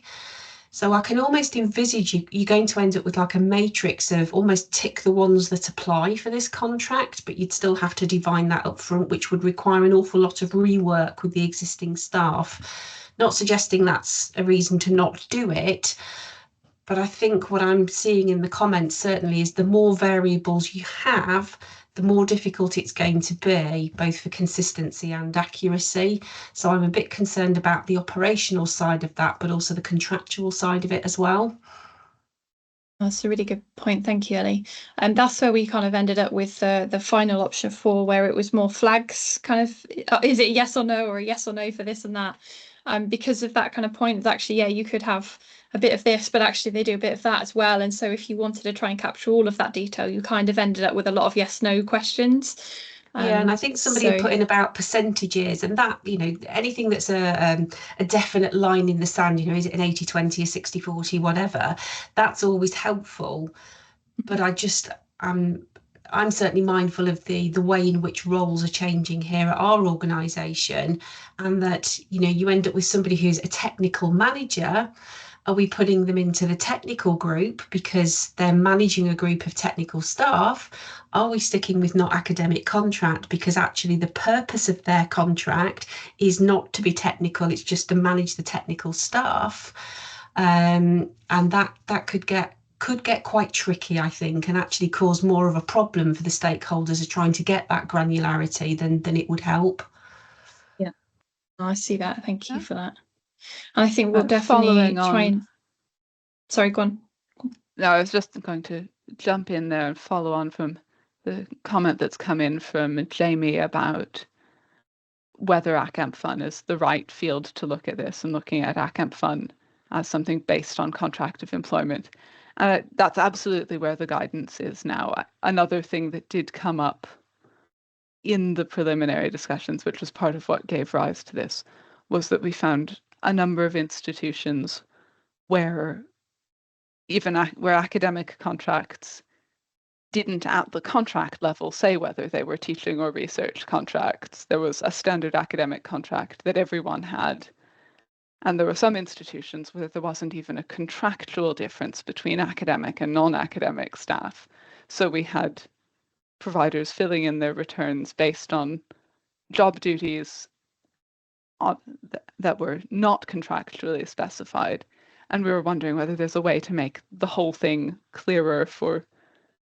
So I can almost envisage you're going to end up with like a matrix of almost tick the ones that apply for this contract, but you'd still have to divine that up front, which would require an awful lot of rework with the existing staff. Not suggesting that's a reason to not do it, but I think what I'm seeing in the comments certainly is the more variables you have, the more difficult it's going to be, both for consistency and accuracy. So I'm a bit concerned about the operational side of that, but also the contractual side of it as well. That's a really good point. Thank you, Ellie. And that's where we kind of ended up with the final option 4, where it was more flags, kind of, is it yes or no, or a yes or no for this and that? Because of that kind of point, it's actually, yeah, you could have a bit of this, but actually they do a bit of that as well. And so if you wanted to try and capture all of that detail, you kind of ended up with a lot of yes, no questions. Yeah, and I think somebody had put in about percentages, and that, you know, anything that's a definite line in the sand, you know, is it an 80-20, a 60-40, whatever, that's always helpful. But I'm certainly mindful of the way in which roles are changing here at our organisation, and that, you know, you end up with somebody who's a technical manager. Are we putting them into the technical group because they're managing a group of technical staff? Are we sticking with not academic contract because actually the purpose of their contract is not to be technical, it's just to manage the technical staff? And that could get quite tricky, I think, and actually cause more of a problem for the stakeholders who are trying to get that granularity than it would help. Yeah, I see that. Thank you for that. And I think we'll definitely following try on. and... Sorry, go on. No, I was just going to jump in there and follow on from the comment that's come in from Jamie about whether ACAMFUN is the right field to look at this, and looking at ACAMFUN as something based on contract of employment. That's absolutely where the guidance is now. Another thing that did come up in the preliminary discussions, which was part of what gave rise to this, was that we found a number of institutions where where academic contracts didn't at the contract level say whether they were teaching or research contracts. There was a standard academic contract that everyone had. And there were some institutions where there wasn't even a contractual difference between academic and non-academic staff. So we had providers filling in their returns based on job duties that were not contractually specified. And we were wondering whether there's a way to make the whole thing clearer for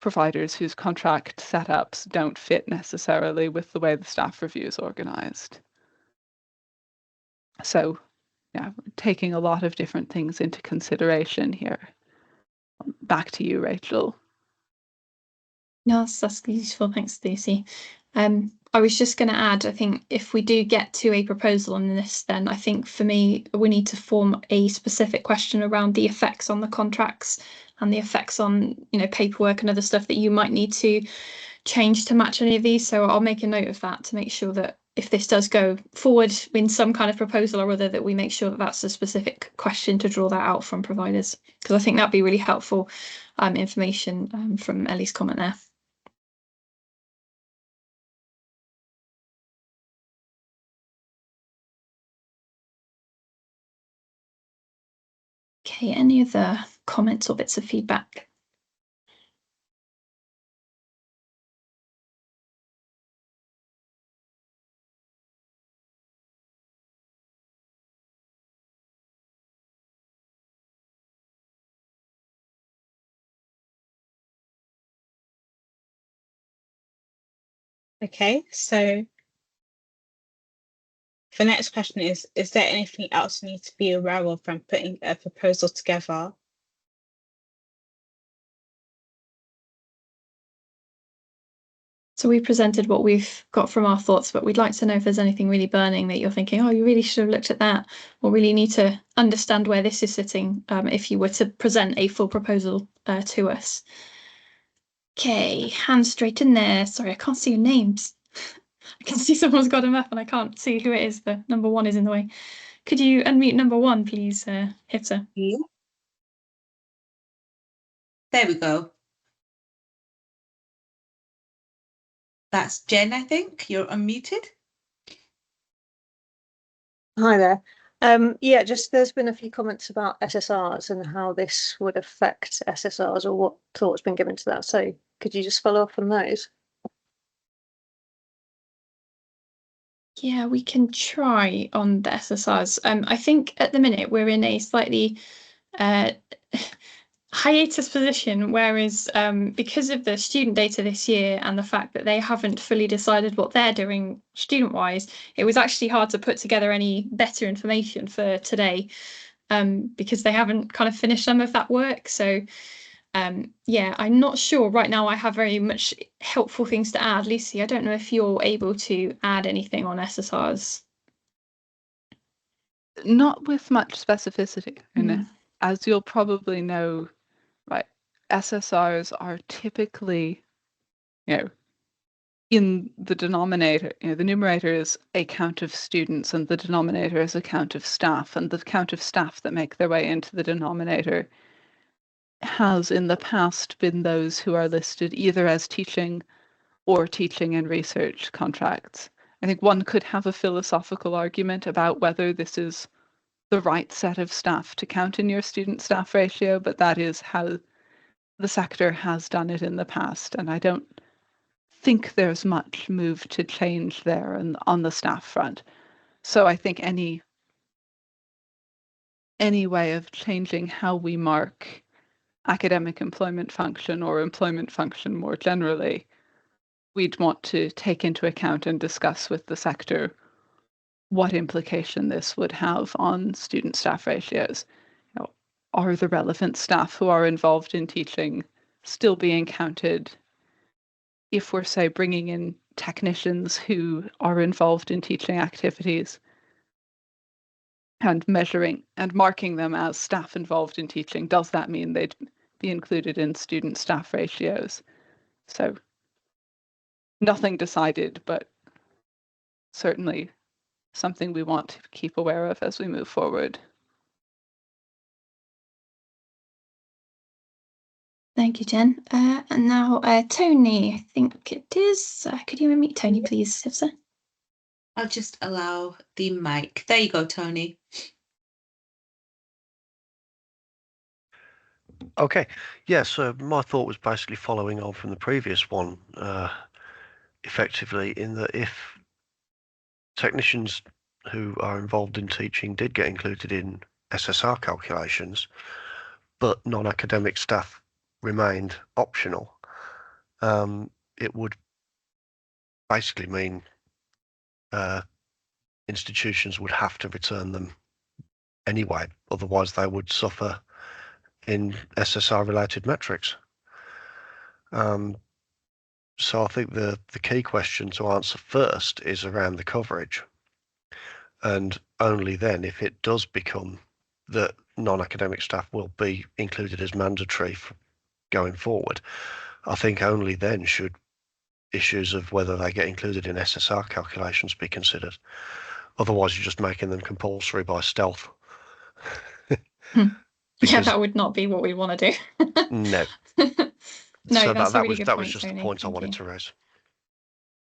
providers whose contract setups don't fit necessarily with the way the staff review is organized. So yeah, taking a lot of different things into consideration here. Back to you, Rachel. No, that's useful. Thanks, Lucy. I was just going to add, I think if we do get to a proposal on this, then I think for me, we need to form a specific question around the effects on the contracts and the effects on, paperwork and other stuff that you might need to change to match any of these. So I'll make a note of that to make sure that if this does go forward in some kind of proposal or other, that we make sure that that's a specific question to draw that out from providers, because I think that'd be really helpful information from Ellie's comment there. Okay, any other comments or bits of feedback? Okay, so the next question is there anything else you need to be aware of when putting a proposal together? So we presented what we've got from our thoughts, but we'd like to know if there's anything really burning that you're thinking, oh, you really should have looked at that, or really need to understand where this is sitting if you were to present a full proposal to us. Okay, hands straight in there. Sorry, I can't see your names. I can see someone's got them up and I can't see who it is. The number one is in the way. Could you unmute number one, please, Hifsa? Yeah. There we go. That's Jen, I think. You're unmuted. Hi there. Yeah, just there's been a few comments about SSRs and how this would affect SSRs, or what thought's been given to that. So could you just follow up on those? Yeah, we can try on the SSRs. I think at the minute we're in a slightly hiatus position, whereas because of the student data this year and the fact that they haven't fully decided what they're doing student-wise, it was actually hard to put together any better information for today because they haven't kind of finished some of that work. So yeah, I'm not sure right now I have very much helpful things to add. Lucy, I don't know if you're able to add anything on SSRs. Not with much specificity. And as you'll probably know, right, SSRs are typically, in the denominator, the numerator is a count of students and the denominator is a count of staff, and the count of staff that make their way into the denominator has in the past been those who are listed either as teaching or teaching and research contracts. I think one could have a philosophical argument about whether this is the right set of staff to count in your student staff ratio, but that is how the sector has done it in the past. And I don't think there's much move to change there and on the staff front. So I think any way of changing how we mark academic employment function or employment function more generally, we'd want to take into account and discuss with the sector what implication this would have on student staff ratios. Are the relevant staff who are involved in teaching still being counted? If we're, say, bringing in technicians who are involved in teaching activities and measuring and marking them as staff involved in teaching, does that mean they'd be included in student staff ratios? So nothing decided, but certainly something we want to keep aware of as we move forward. Thank you, Jen. And now Tony, I think it is. Could you unmute Tony, please, Hifsa? I'll just allow the mic. There you go, Tony. Okay, yeah, so my thought was basically following on from the previous one, effectively, in that if technicians who are involved in teaching did get included in SSR calculations, but non-academic staff remained optional, it would basically mean institutions would have to return them anyway. Otherwise, they would suffer in SSR-related metrics. So I think the key question to answer first is around the coverage. And only then, if it does become that non-academic staff will be included as mandatory going forward, I think only then should issues of whether they get included in SSR calculations be considered. Otherwise, you're just making them compulsory by stealth. Yeah, that would not be what we want to do. No. No, So that's a really good that point, was just Tony. the point I Thank wanted you. to raise.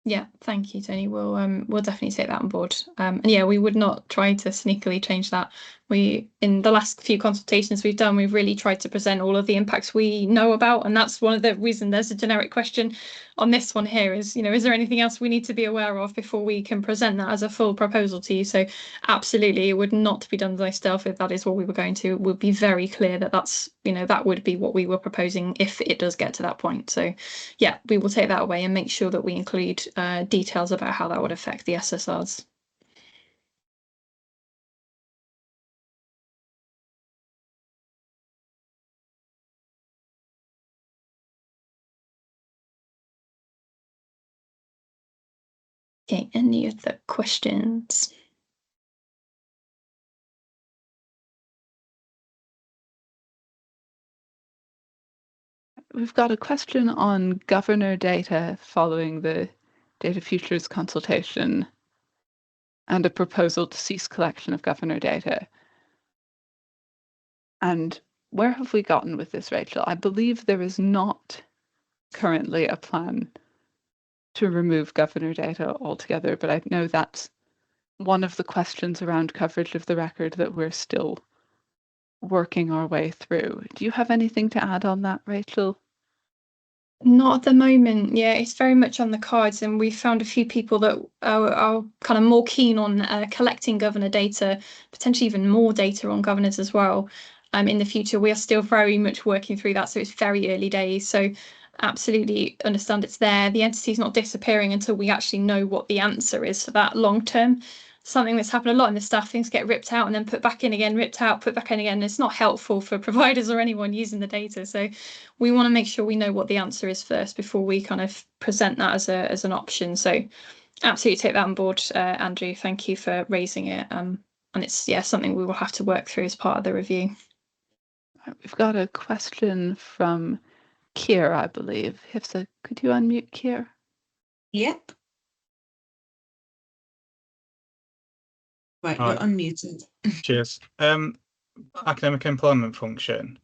Yeah, thank you, Tony. We'll definitely take that on board. And yeah, we would not try to sneakily change that. We, in the last few consultations we've done, we've really tried to present all of the impacts we know about, and that's one of the reasons there's a generic question on this one here is, is there anything else we need to be aware of before we can present that as a full proposal to you? So absolutely, it would not be done by stealth if that is what we were going to. We'll be very clear that that's, that would be what we were proposing if it does get to that point. So yeah, we will take that away and make sure that we include details about how that would affect the SSRs. Okay, any other questions? We've got a question on governor data following the Data Futures consultation and a proposal to cease collection of governor data. And where have we gotten with this, Rachel? I believe there is not currently a plan to remove governor data altogether, but I know that's one of the questions around coverage of the record that we're still working our way through. Do you have anything to add on that, Rachel? Not at the moment. Yeah, it's very much on the cards, and we found a few people that are kind of more keen on collecting governor data, potentially even more data on governors as well. In the future, we are still very much working through that, so it's very early days. So absolutely understand it's there. The entity is not disappearing until we actually know what the answer is for that long term. Something that's happened a lot in the staff, things get ripped out and then put back in again, ripped out, put back in again. It's not helpful for providers or anyone using the data. So we want to make sure we know what the answer is first before we kind of present that as an option. So absolutely take that on board, Andrew. Thank you for raising it. And it's something we will have to work through as part of the review. We've got a question from Keir, I believe. Hifsa, could you unmute Keir? Yep. Right, you're unmuted. Cheers. Academic employment function.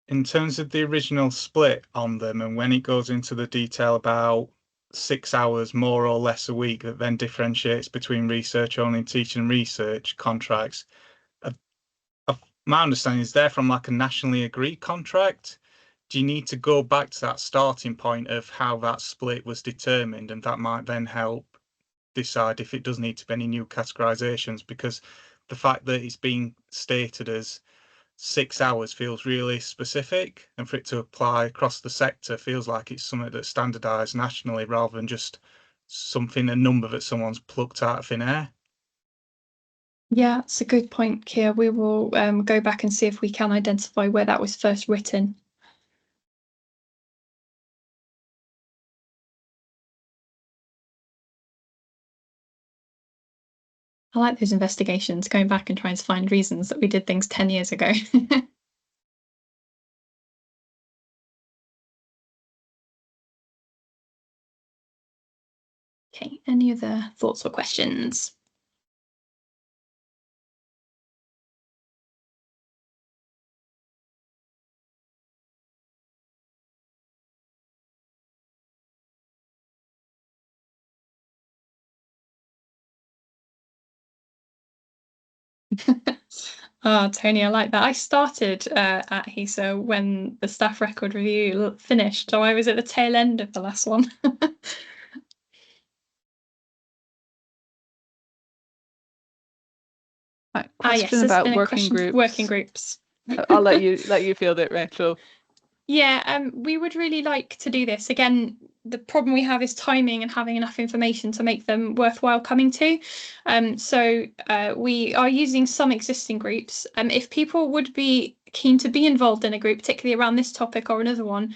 In terms of the original split on them, and when it goes into the detail about 6 hours more or less a week, that then differentiates between research only and teaching and research contracts. My understanding is they're from like a nationally agreed contract. Do you need to go back to that starting point of how that split was determined, and that might then help decide if it does need to be any new categorizations? Because the fact that it's being stated as 6 hours feels really specific, and for it to apply across the sector feels like it's something that's standardized nationally rather than just a number that someone's plucked out of thin air. Yeah, it's a good point, Keir. We will go back and see if we can identify where that was first written. I like those investigations, going back and trying to find reasons that we did things 10 years ago. Okay, any other thoughts or questions? Oh, Tony, I like that. I started at HESA when the staff record review finished, so I was at the tail end of the last one. Right, question about working groups. Working groups. I'll let you field it, Rachel. Yeah, we would really like to do this. Again, the problem we have is timing and having enough information to make them worthwhile coming to. So we are using some existing groups. If people would be keen to be involved in a group, particularly around this topic or another one,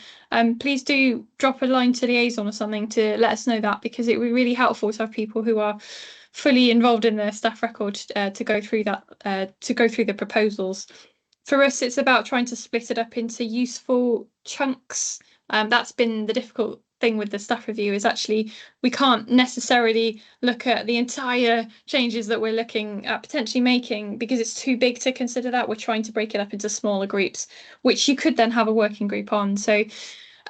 please do drop a line to Liaison or something to let us know that, because it would be really helpful to have people who are fully involved in the staff record to go through that, to go through the proposals. For us, it's about trying to split it up into useful chunks. That's been the difficult thing with the staff review, is actually we can't necessarily look at the entire changes that we're looking at potentially making, because it's too big to consider that. We're trying to break it up into smaller groups, which you could then have a working group on. So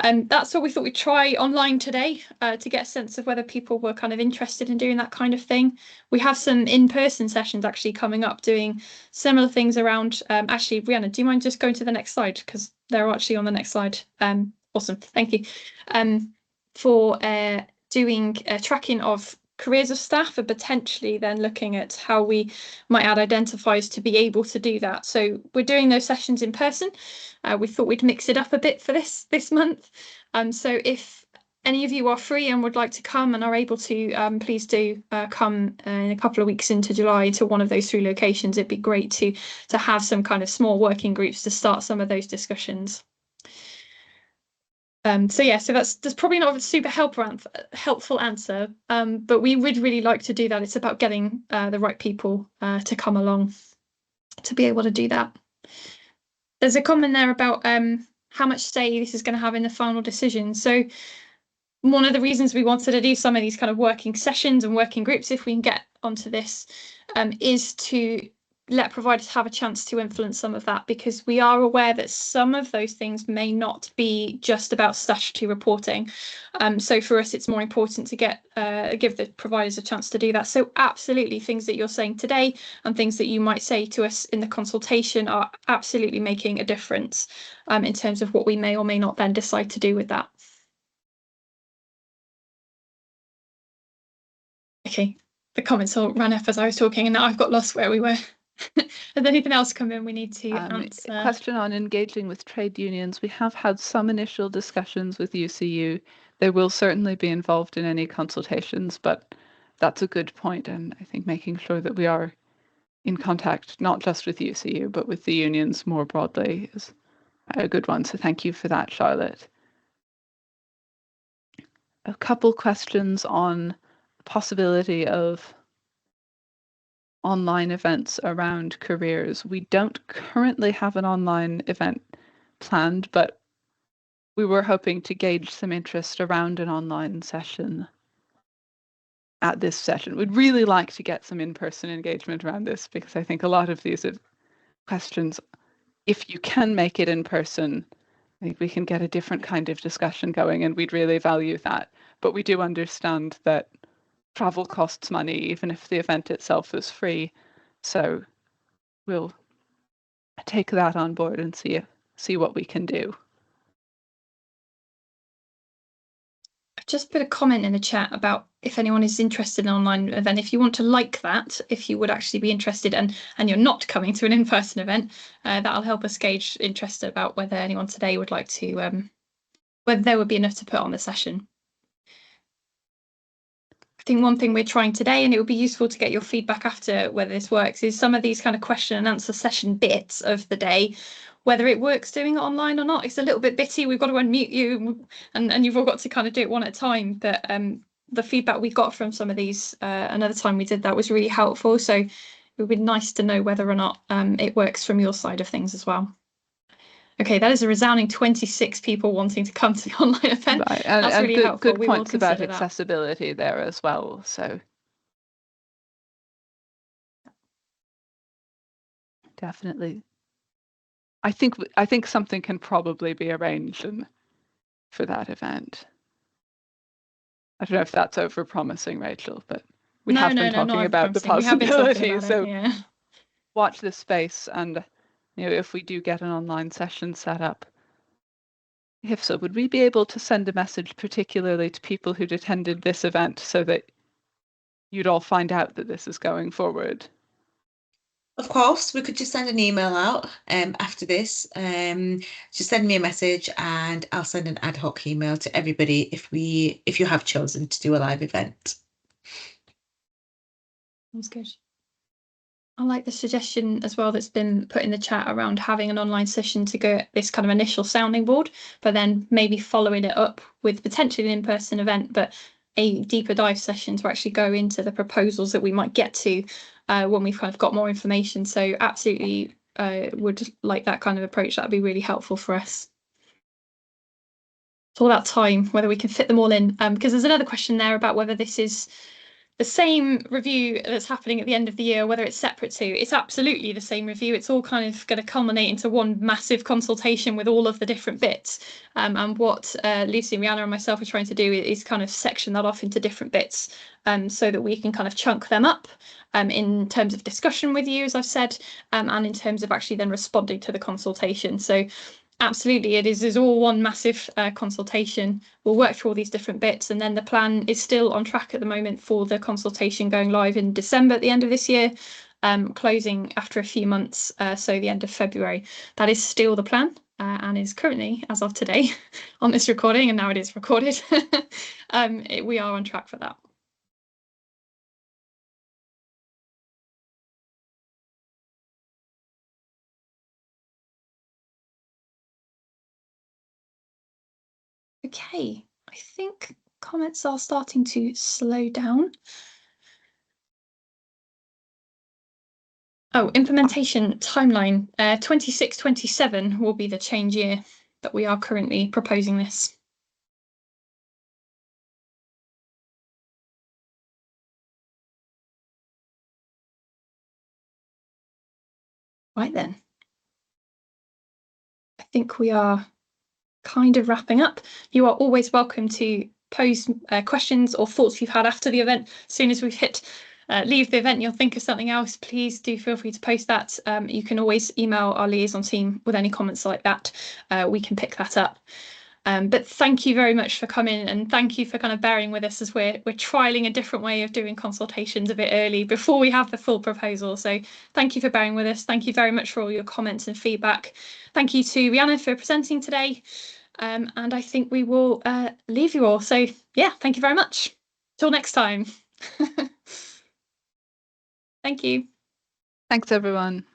that's what we thought we'd try online today, to get a sense of whether people were kind of interested in doing that kind of thing. We have some in-person sessions actually coming up doing similar things around. Actually, Brianna, do you mind just going to the next slide? Because they're actually on the next slide. Awesome, thank you. For doing tracking of careers of staff, and potentially then looking at how we might add identifiers to be able to do that. So we're doing those sessions in person. We thought we'd mix it up a bit for this month. So if any of you are free and would like to come and are able to, please do come in a couple of weeks into July to one of those 3 locations. It'd be great to have some kind of small working groups to start some of those discussions. So yeah, so that's probably not a super helpful answer, but we would really like to do that. It's about getting the right people to come along to be able to do that. There's a comment there about how much say this is going to have in the final decision. So one of the reasons we wanted to do some of these kind of working sessions and working groups, if we can get onto this, is to let providers have a chance to influence some of that, because we are aware that some of those things may not be just about statutory reporting. So for us, it's more important to give the providers a chance to do that. So absolutely, things that you're saying today and things that you might say to us in the consultation are absolutely making a difference in terms of what we may or may not then decide to do with that. Okay, the comments all ran up as I was talking, and now I've got lost where we were. Has anything else come in we need to answer? Question on engaging with trade unions. We have had some initial discussions with UCU. They will certainly be involved in any consultations, but that's a good point. And I think making sure that we are in contact, not just with UCU, but with the unions more broadly is a good one. So thank you for that, Charlotte. A couple questions on the possibility of online events around careers. We don't currently have an online event planned, but we were hoping to gauge some interest around an online session at this session. We'd really like to get some in-person engagement around this, because I think a lot of these questions, if you can make it in person, I think we can get a different kind of discussion going, and we'd really value that. But we do understand that travel costs money, even if the event itself is free. So we'll take that on board and see what we can do. I've just put a comment in the chat about if anyone is interested in an online event. If you want to like that, if you would actually be interested and you're not coming to an in-person event, that'll help us gauge interest about whether anyone today would like to, whether there would be enough to put on the session. I think one thing we're trying today, and it would be useful to get your feedback after whether this works, is some of these kind of question and answer session bits of the day, whether it works doing it online or not. It's a little bit bitty. We've got to unmute you and you've all got to kind of do it one at a time. But the feedback we got from some of these another time we did that was really helpful. So it would be nice to know whether or not it works from your side of things as well. Okay, that is a resounding 26 people wanting to come to the online event. Right. And, that's really helpful. Good points about accessibility there as well. So definitely, I think something can probably be arranged for that event. I don't know if that's over promising, Rachel, but we have been talking about the possibility. So watch this space, and if we do get an online session set up, if so, would we be able to send a message particularly to people who'd attended this event so that you'd all find out that this is going forward? Of course, we could just send an email out after this. Just send me a message and I'll send an ad hoc email to everybody if you have chosen to do a live event. Sounds good. I like the suggestion as well that's been put in the chat around having an online session to go at this kind of initial sounding board, but then maybe following it up with potentially an in-person event, but a deeper dive session to actually go into the proposals that we might get to when we've kind of got more information. So absolutely would like that kind of approach. That'd be really helpful for us. It's all about time, whether we can fit them all in, because there's another question there about whether this is the same review that's happening at the end of the year, whether it's separate to. It's absolutely the same review. It's all kind of going to culminate into one massive consultation with all of the different bits. And what Lucy and Rihanna and myself are trying to do is kind of section that off into different bits so that we can kind of chunk them up in terms of discussion with you, as I've said, and in terms of actually then responding to the consultation. So absolutely, it is all one massive consultation. We'll work through all these different bits, and then the plan is still on track at the moment for the consultation going live in December at the end of this year, closing after a few months, so the end of February. That is still the plan and is currently, as of today, on this recording, and now it is recorded. We are on track for that. Okay, I think comments are starting to slow down. Oh, implementation timeline, 26-27 will be the change year that we are currently proposing this. Right then. I think we are kind of wrapping up. You are always welcome to pose questions or thoughts you've had after the event. As soon as we've hit leave the event and you'll think of something else, please do feel free to post that. You can always email our liaison team with any comments like that. We can pick that up. But thank you very much for coming, and thank you for kind of bearing with us as we're trialing a different way of doing consultations a bit early before we have the full proposal. So thank you for bearing with us. Thank you very much for all your comments and feedback. Thank you to Rihanna for presenting today. And I think we will leave you all. So yeah, thank you very much. Till next time. Thank you. Thanks, everyone.